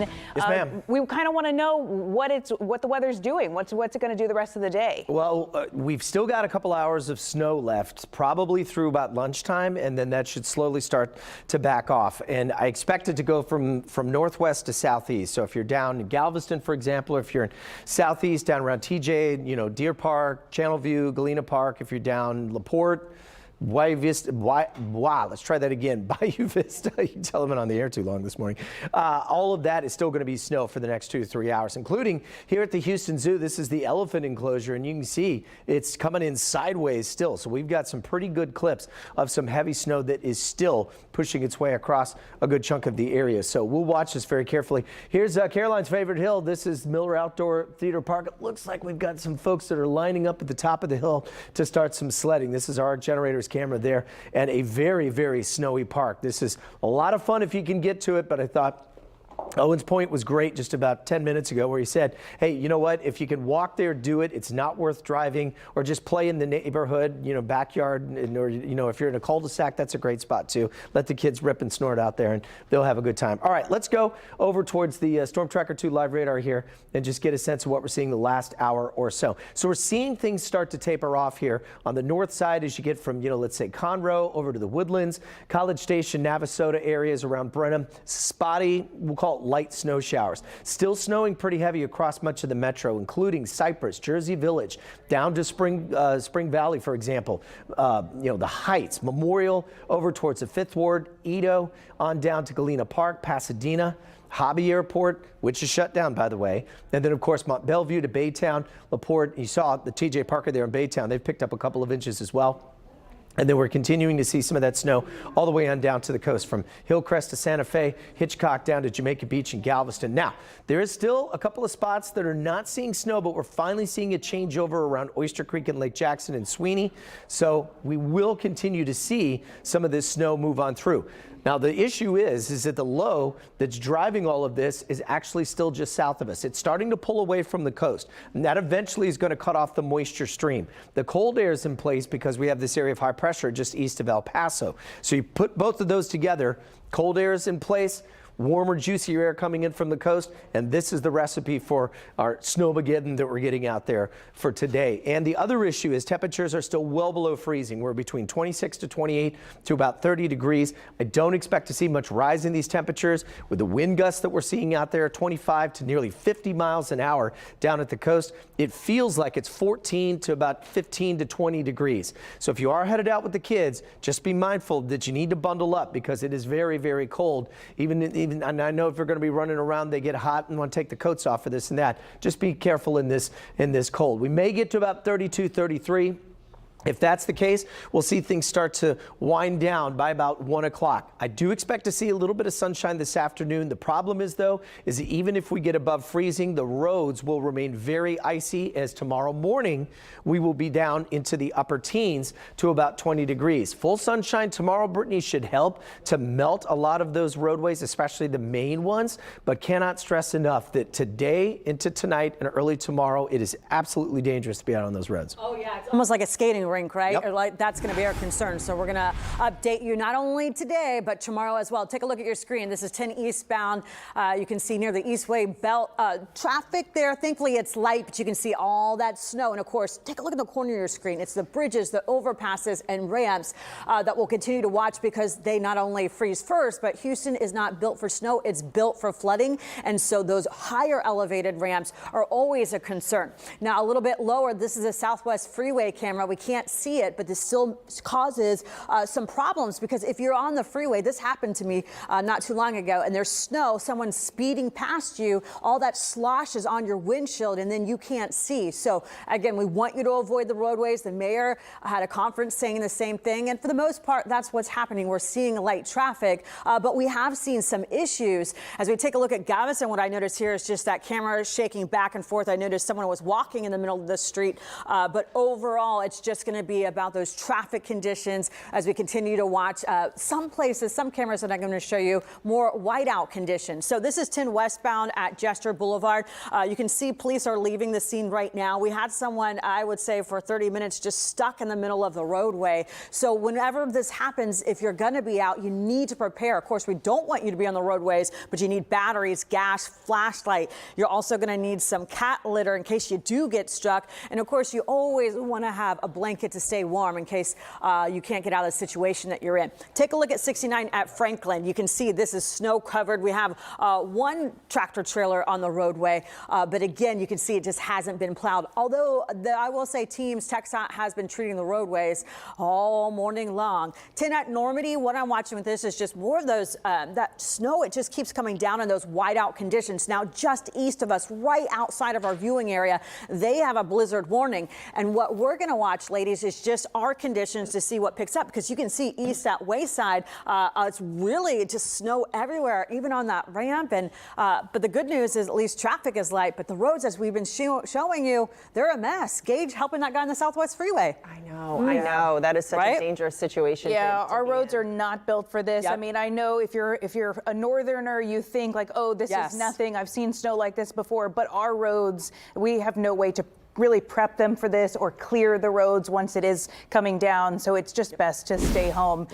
And yes, ma'am. We kind of want to know what the weather's doing. What's it going to do the rest of the day? Well, we've still got a couple hours of snow left, probably through about lunchtime, and then that should slowly start to back off. And I expect it to go from northwest to southeast. So if you're down in Galveston, for example, or if you're in southeast down around TJ, Deer Park, Channelview, Galena Park, if you're down LaPorte, Bayou Vista, wow, let's try that again. Bayou Vista, you can tell I've been on the air too long this morning. All of that is still going to be snow for the next 2 to 3 hours, including here at the Houston Zoo. This is the elephant enclosure, and you can see it's coming in sideways still. So we've got some pretty good clips of some heavy snow that is still pushing its way across a good chunk of the area. So we'll watch this very carefully. Here's Caroline's favorite hill. This is Miller Outdoor Theater Park. It looks like we've got some folks that are lining up at the top of the hill to start some sledding. This is our generators camera there, and a very, very snowy park. This is a lot of fun if you can get to it, but I thought Owen's point was great just about 10 minutes ago, where he said, hey, you know what, if you can walk there, do it. It's not worth driving, or just play in the neighborhood, backyard, or if you're in a cul-de-sac, that's a great spot too. Let the kids rip and snort out there, and they'll have a good time. All right, let's go over towards the Storm Tracker 2 live radar here and just get a sense of what we're seeing the last hour or so. So we're seeing things start to taper off here on the north side as you get from, let's say Conroe over to the Woodlands, College Station, Navasota areas around Brenham. Spotty, we'll call it light snow showers. Still snowing pretty heavy across much of the metro, including Cypress, Jersey Village, down to Spring Valley, for example. The Heights, Memorial, over towards the 5th Ward, Edo, on down to Galena Park, Pasadena, Hobby Airport, which is shut down, by the way. And then, of course, Mont Bellevue to Baytown, LaPorte. You saw the TJ Parker there in Baytown. They've picked up a couple of inches as well. And then we're continuing to see some of that snow all the way on down to the coast, from Hillcrest to Santa Fe, Hitchcock down to Jamaica Beach and Galveston. Now, there is still a couple of spots that are not seeing snow, but we're finally seeing a changeover around Oyster Creek and Lake Jackson and Sweeney. So we will continue to see some of this snow move on through. Now, the issue is that the low that's driving all of this is actually still just south of us. It's starting to pull away from the coast, and that eventually is going to cut off the moisture stream. The cold air is in place because we have this area of high pressure just east of El Paso. So you put both of those together, cold air is in place, warmer, juicier air coming in from the coast, and this is the recipe for our snowmageddon that we're getting out there for today. And the other issue is temperatures are still well below freezing. We're between 26 to 28 to about 30 degrees. I don't expect to see much rise in these temperatures with the wind gusts that we're seeing out there, 25 to nearly 50 miles an hour down at the coast. It feels like it's 14 to about 15 to 20 degrees. So if you are headed out with the kids, just be mindful that you need to bundle up, because it is very, very cold. And I know if you're going to be running around, they get hot and want to take the coats off for this and that. Just be careful in this cold. We may get to about 32, 33. If that's the case, we'll see things start to wind down by about 1 o'clock. I do expect to see a little bit of sunshine this afternoon. The problem is, though, is that even if we get above freezing, the roads will remain very icy, as tomorrow morning we will be down into the upper teens to about 20 degrees. Full sunshine tomorrow, Brittany, should help to melt a lot of those roadways, especially the main ones, but cannot stress enough that today into tonight and early tomorrow, it is absolutely dangerous to be out on those roads. Oh, yeah, it's almost like a skating rink, right? Yep. Or like, that's going to be our concern. So we're going to update you not only today, but tomorrow as well. Take a look at your screen. This is 10 eastbound. You can see near the Eastway Belt traffic there. Thankfully, it's light, but you can see all that snow. And of course, take a look at the corner of your screen. It's the bridges, the overpasses, and ramps that we'll continue to watch, because they not only freeze first, but Houston is not built for snow. It's built for flooding. And so those higher elevated ramps are always a concern. Now, a little bit lower, this is a Southwest Freeway camera. We can't see it, but this still causes some problems, because if you're on the freeway, this happened to me not too long ago, and there's snow, someone's speeding past you, all that slosh is on your windshield, and then you can't see. So again, we want you to avoid the roadways. The mayor had a conference saying the same thing, and for the most part, that's what's happening. We're seeing light traffic, but we have seen some issues. As we take a look at Galveston, what I noticed here is just that camera shaking back and forth. I noticed someone was walking in the middle of the street, but overall, it's just going going to be about those traffic conditions as we continue to watch some places, some cameras that I'm going to show you, more whiteout conditions. So this is 10 westbound at Jester Boulevard. You can see police are leaving the scene right now. We had someone, I would say, for 30 minutes just stuck in the middle of the roadway. So whenever this happens, if you're going to be out, you need to prepare. Of course, we don't want you to be on the roadways, but you need batteries, gas, flashlight. You're also going to need some cat litter in case you do get stuck. And of course, you always want to have a blanket to stay warm in case you can't get out of the situation that you're in. Take a look at 69 at Franklin. You can see this is snow covered. We have one tractor trailer on the roadway, but again, you can see it just hasn't been plowed. Although I will say teams, TxDOT has been treating the roadways all morning long. 10 at Normandy, what I'm watching with this is just more of those, that snow, it just keeps coming down in those whiteout conditions. Now, just east of us, right outside of our viewing area, they have a blizzard warning. And what we're going to watch, ladies, is just our conditions to see what picks up, because you can see east at Wayside, it's really just snow everywhere, even on that ramp. And but the good news is at least traffic is light, but the roads, as we've been showing you, they're a mess. Gage helping that guy on the Southwest Freeway. I know. That is such Right? a dangerous situation. Yeah, to our be roads in. are not built for this. Yep. I mean, I know if you're a northerner, you think like, oh, this Yes. is nothing. I've seen snow like this before. But our roads, we have no way to really prep them for this or clear the roads once it is coming down. So it's just best to stay home.